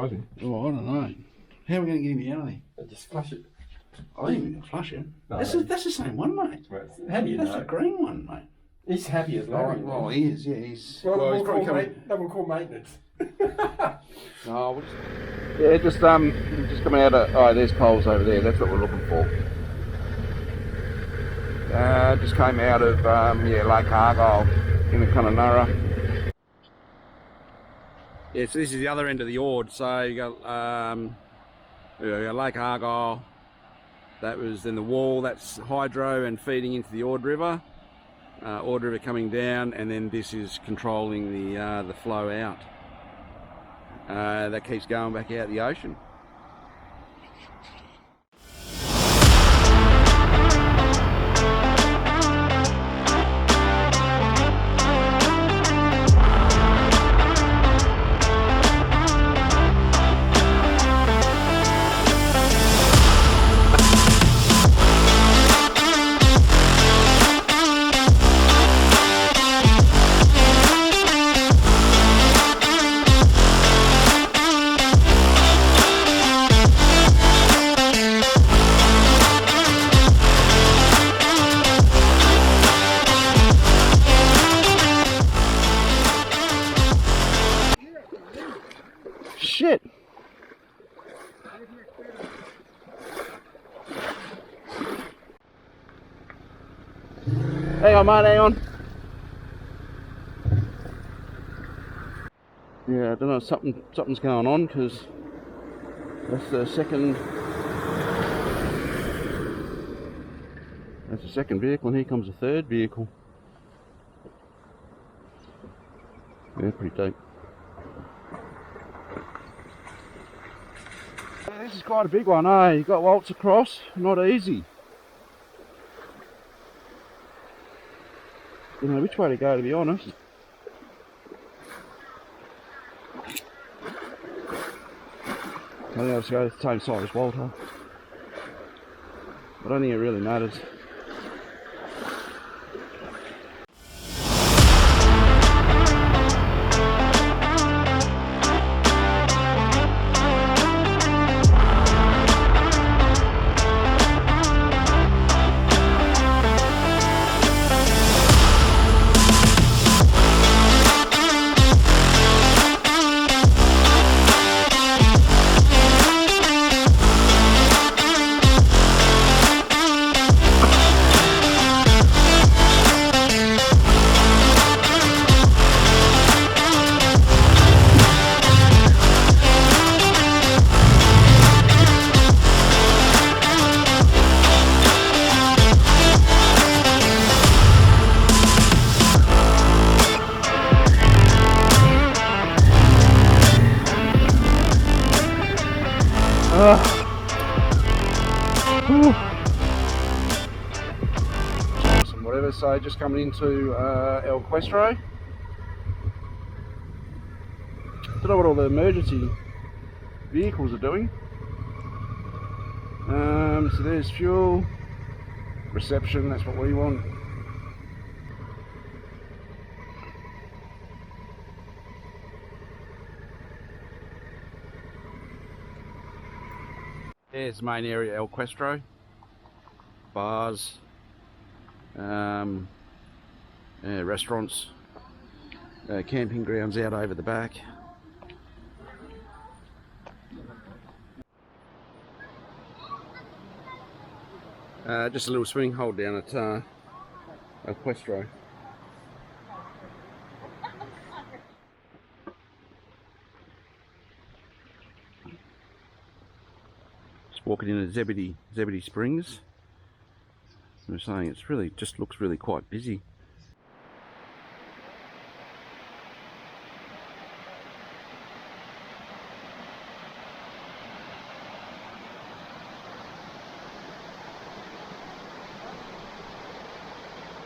surprising. Oh, I don't know. How are we going to get him out of there? Just flush it. I think we're going to flush it. No, that's the same one, mate. How do you That's know? the green one, mate. He's happy as Oh, Larry. well, he is, yeah. He's Well, probably coming. that will call maintenance. No, yeah, just coming out of. Oh, there's coals over there. That's what we're looking for. Just came out of Lake Argyle in the Connemara. Yeah, so this is the other end of the Ord. So you got Lake Argyle. That was then the wall. That's hydro and feeding into the Ord River. Ord River coming down, and then this is controlling the flow out. That keeps going back out the ocean. Shit! Hang on, mate, hang on. Yeah, I don't know, something's going on, because that's the second vehicle, and here comes the third vehicle. Yeah, pretty deep. This is quite a big one, eh? You've got waltz across, not easy. Don't know which way to go, to be honest. I think I'll just go the same side as Walter. I don't think it really matters. Whatever, so just coming into El Questro. Don't know what all the emergency vehicles are doing. So there's fuel, reception, that's what we want. There's the main area, El Questro. Bars, restaurants, camping grounds out over the back. Just a little swimming hole down at El Questro. Just walking into Zebedee Springs. I'm saying it's really just looks really quite busy.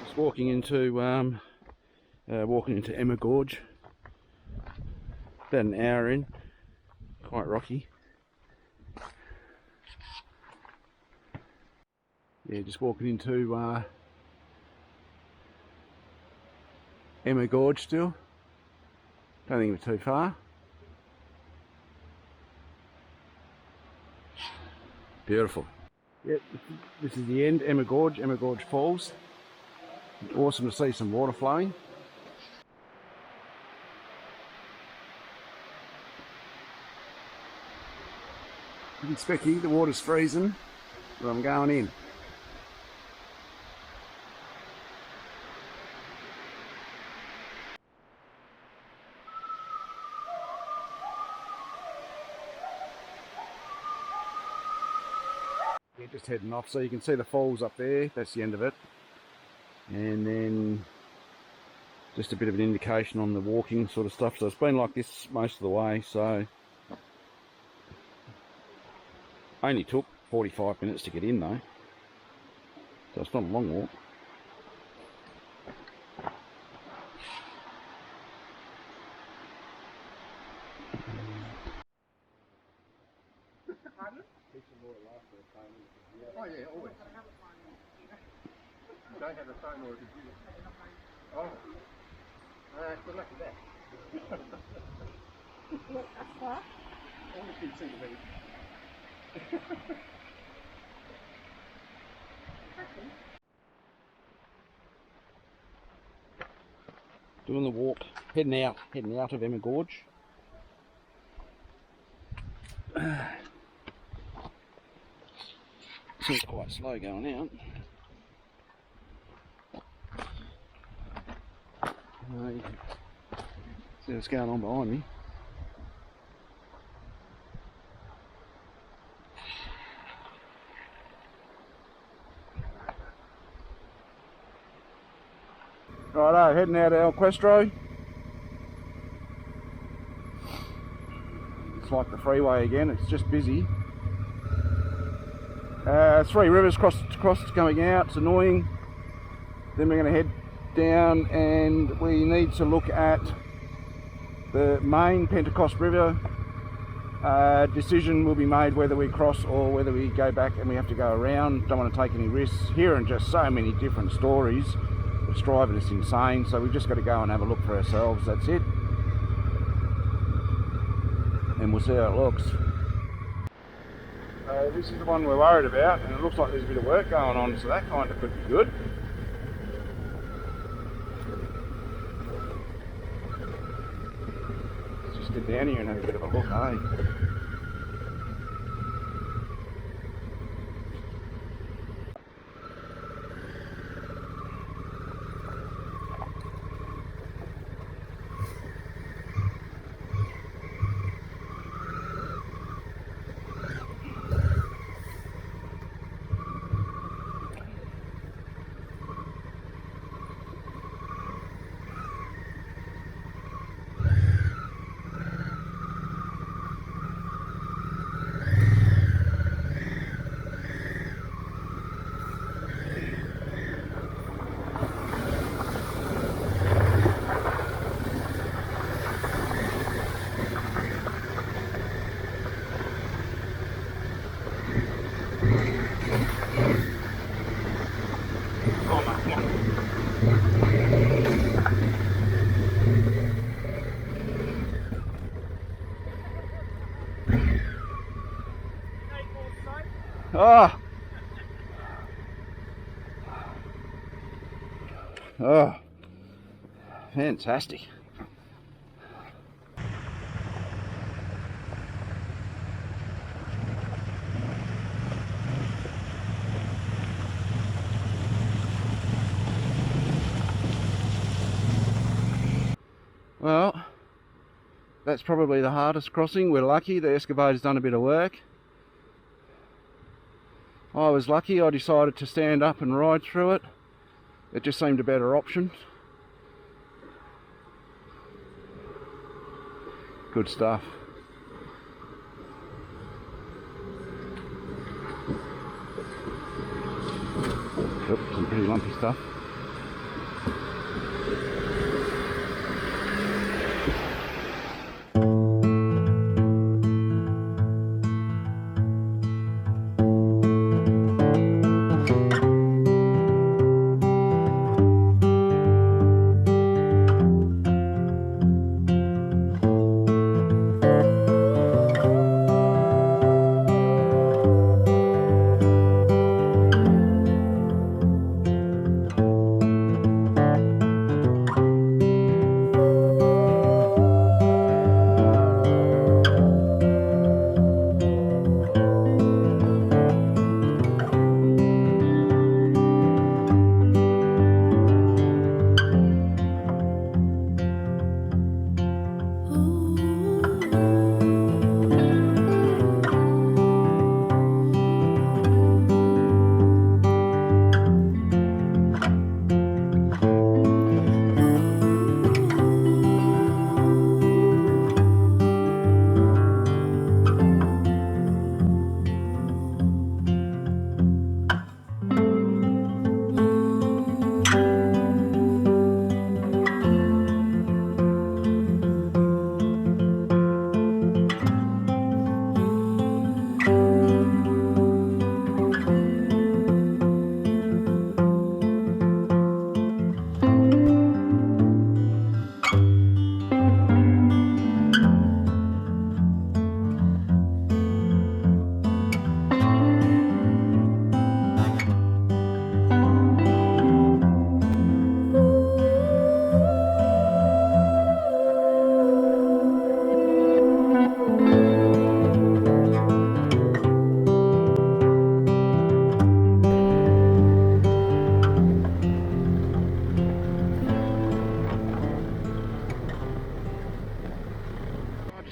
Just walking into Emma Gorge. About an hour in, quite rocky. Yeah, just walking into Emma Gorge still. Don't think we're too far. Beautiful. Yep, this is the end, Emma Gorge Falls. Awesome to see some water flowing. Pretty specky, the water's freezing, but I'm going in. Yeah, just heading off, so you can see the falls up there, that's the end of it. And then just a bit of an indication on the walking sort of stuff. So it's been like this most of the way, so only took 45 minutes to get in though, so it's not a long walk. Oh yeah, always. You don't have a phone or a computer. Oh. Good luck with that. That's what? All the kids seem to be. Doing the walk, heading out of Emma Gorge. Seems quite slow going out. You can see what's going on behind me. Righto, heading out of Questro. It's like the freeway again, it's just busy. 3 rivers cross coming out, it's annoying. Then we're going to head down and we need to look at the main Pentecost River. Decision will be made whether we cross or whether we go back and we have to go around. Don't want to take any risks. Hearing just so many different stories, it's driving us insane, so we've just got to go and have a look for ourselves, that's it. And we'll see how it looks. This is the one we're worried about, and it looks like there's a bit of work going on, so that kind of could be good. Let's just get down here and have a bit of a look, eh? Oh. Oh. Fantastic. Well, that's probably the hardest crossing. We're lucky, the excavator's done a bit of work. I was lucky, I decided to stand up and ride through it. It just seemed a better option. Good stuff. Oops, some pretty lumpy stuff.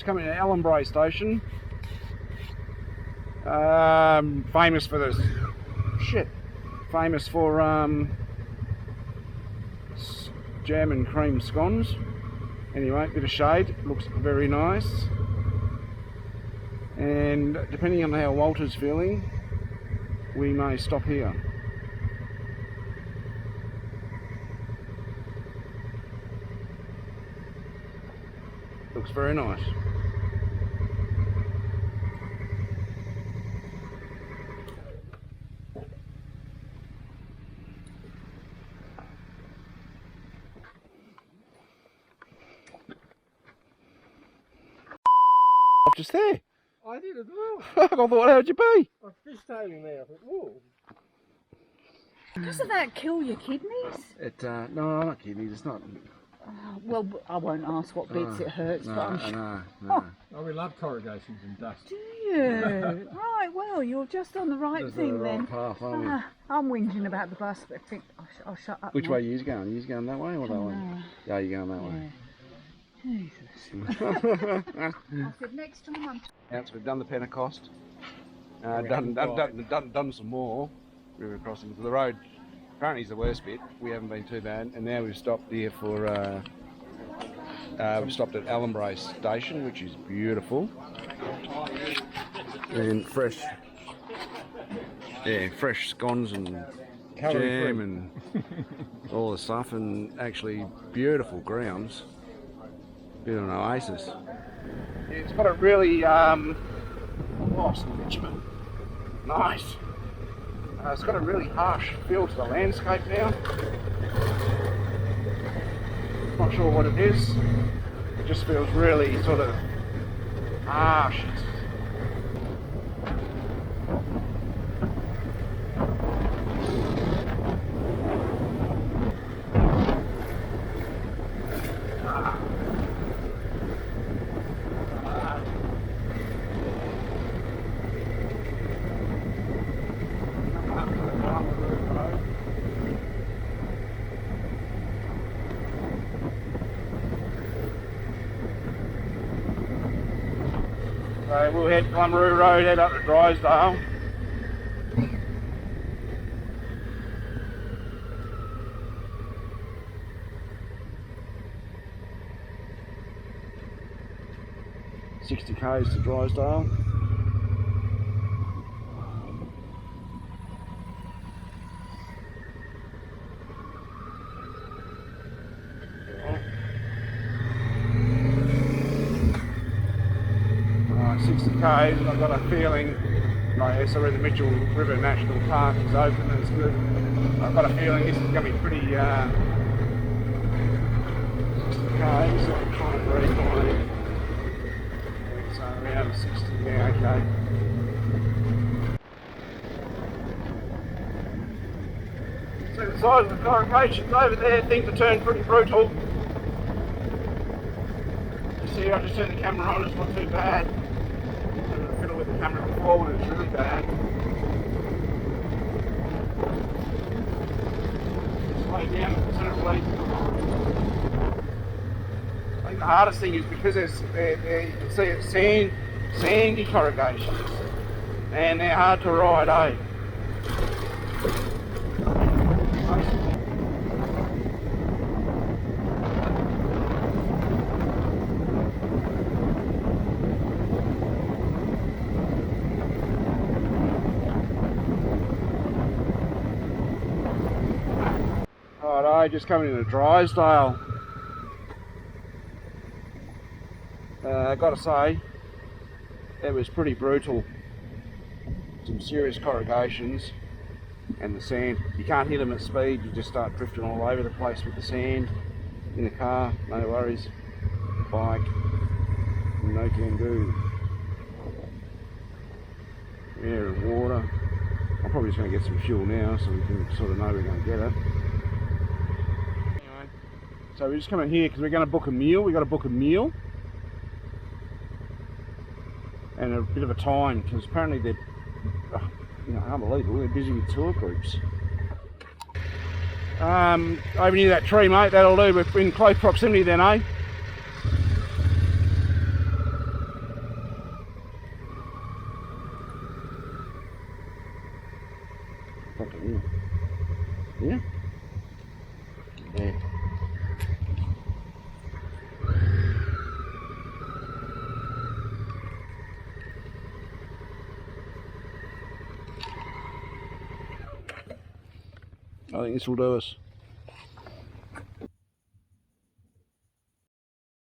just coming to Elwyn Station. Famous for this shit. Famous for jam and cream scones. Anyway, bit of shade, looks very nice. And depending on how Walter's feeling, we may stop here. Looks very nice. Just there. I did as well. I thought, how'd you be? I fishtailing there. I thought, whoa. Doesn't that kill your kidneys? No, not kidneys. It's not. Well, I won't ask what bits it hurts, but I'm sure. No. Oh, we love corrugations and dust. Do you? Right, well, you're just on the right That's thing the then. right path, aren't we? I'm whinging about the bus, but I think I'll shut up. Which now. way are you going? Are you going that way or that way? Yeah, you're going that way. Jesus. I said next time I'm... Now, so we've done the Pentecost. Done some more river crossings. The road apparently is the worst bit. We haven't been too bad. And now we've stopped here for... we've stopped at Elwyn Station, which is beautiful. And fresh scones and jam and all the stuff, and actually beautiful grounds. Bit of an oasis. It's got a really lost bitumen. Nice. It's got a really harsh feel to the landscape now. Not sure what it is. It just feels really sort of harsh. So we'll head Pilbara Road, head up to Drysdale. $60 k's to Drysdale. Right, 60 k's, and I've got a feeling, like, so where the Mitchell River National Park is open and it's good. I've got a feeling this is going to be pretty 60 k's, so I'm trying to read my... So around 60, yeah, okay. See the size of the corrugations over there, things are turned pretty brutal. You see, I just turned the camera on, it's not too bad. I fiddle with the camera before when it's really bad. Slow down considerably. I think the hardest thing is because you can see it's sandy corrugations, and they're hard to ride, eh? Righto, just coming into Drysdale. I gotta say, it was pretty brutal. Some serious corrugations, and the sand. You can't hit them at speed, you just start drifting all over the place with the sand. In the car, no worries. Bike, no can do. Air and water. I'm probably just going to get some fuel now so we can sort of know we're going to get it. Anyway, so we're just coming here because we're going to book a meal. We've got to book a meal. And a bit of a time, because apparently they're, unbelievable, they're busy with tour groups. Over near that tree, mate, that'll do. We're in close proximity then, eh? something, isn't it? Yeah? Yeah. I think this will do us.